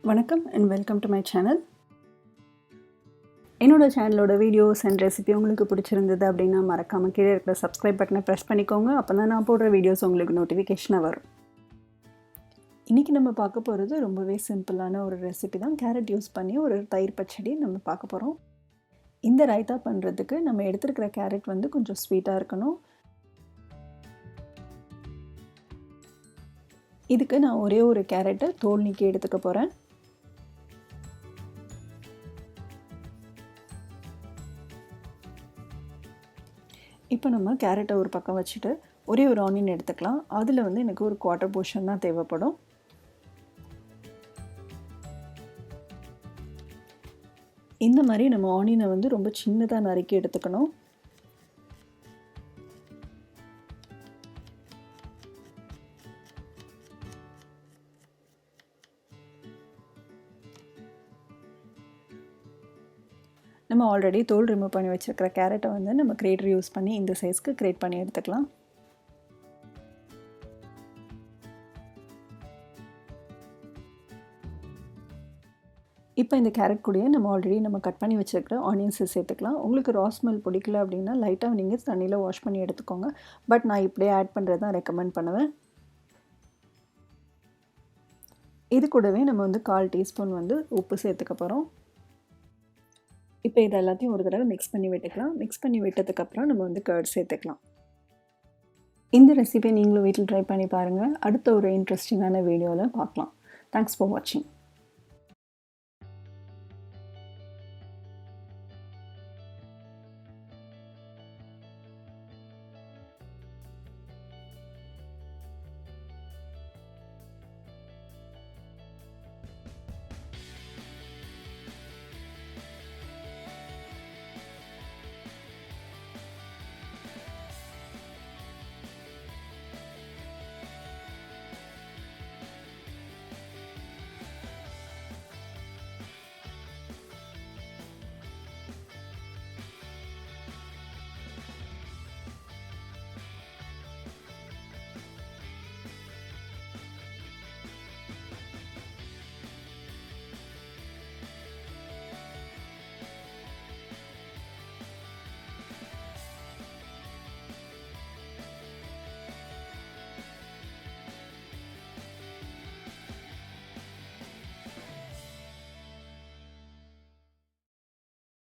வணக்கம் and welcome to my channel. என்னோட சேனலோட வீடியோஸ் அண்ட் ரெசிபி உங்களுக்கு பிடிச்சிருந்தது அப்படின்னா மறக்காமல் கீழே இருக்கிற சப்ஸ்கிரைப் பட்டனை ப்ரெஸ் பண்ணிக்கோங்க. அப்போ தான் நான் போடுற வீடியோஸ் உங்களுக்கு நோட்டிஃபிகேஷனாக வரும். இன்றைக்கி நம்ம பார்க்க போகிறது ரொம்பவே சிம்பிளான ஒரு ரெசிபி தான். கேரட் யூஸ் பண்ணி ஒரு தயிர் பச்சடி நம்ம பார்க்க போகிறோம். இந்த ரைத்தா பண்ணுறதுக்கு நம்ம எடுத்துருக்கிற கேரட் வந்து கொஞ்சம் ஸ்வீட்டாக இருக்கணும். இதுக்கு நான் ஒரே ஒரு கேரட்டை தோல் நீக்கி எடுத்துக்க போகிறேன். இப்போ நம்ம கேரட்டை ஒரு பக்கம் வச்சுட்டு ஒரே ஒரு ஆனியன் எடுத்துக்கலாம். அதில் வந்து எனக்கு ஒரு குவார்ட்டர் போர்ஷன் தான் தேவைப்படும். இந்த மாதிரி நம்ம ஆனியனை வந்து ரொம்ப சின்னதாக நறுக்கி எடுத்துக்கணும். நம்ம ஆல்ரெடி தோல் ரிமூவ் பண்ணி வச்சுருக்கிற கேரட்டை வந்து நம்ம கிரேட்டர் யூஸ் பண்ணி இந்த சைஸ்க்கு கிரேட் பண்ணி எடுத்துக்கலாம். இப்போ இந்த கேரட் கூடயே நம்ம ஆல்ரெடி கட் பண்ணி வச்சுருக்கிற ஆனியன்ஸை சேர்த்துக்கலாம். உங்களுக்கு ரா ஸ்மெல் பிடிக்கல அப்படின்னா லைட்டாக நீங்கள் தண்ணியில் வாஷ் பண்ணி எடுத்துக்கோங்க. பட் நான் இப்படியே ஆட் பண்ணுறது தான் ரெக்கமெண்ட் பண்ணுவேன். இது கூடவே நம்ம வந்து 1/4 டீஸ்பூன் வந்து உப்பு சேர்த்துக்க போகிறோம். இப்போ இது எல்லாத்தையும் ஒரு தடவை மிக்ஸ் பண்ணி விட்டுக்கலாம். மிக்ஸ் பண்ணி விட்டதுக்கப்புறம் நம்ம வந்து கர்ட் சேர்த்துக்கலாம். இந்த ரெசிபியை நீங்களும் வீட்டில் ட்ரை பண்ணி பாருங்கள். அடுத்த ஒரு இன்ட்ரெஸ்டிங்கான வீடியோவில் பார்க்கலாம். தேங்க்ஸ் ஃபார் வாட்சிங்.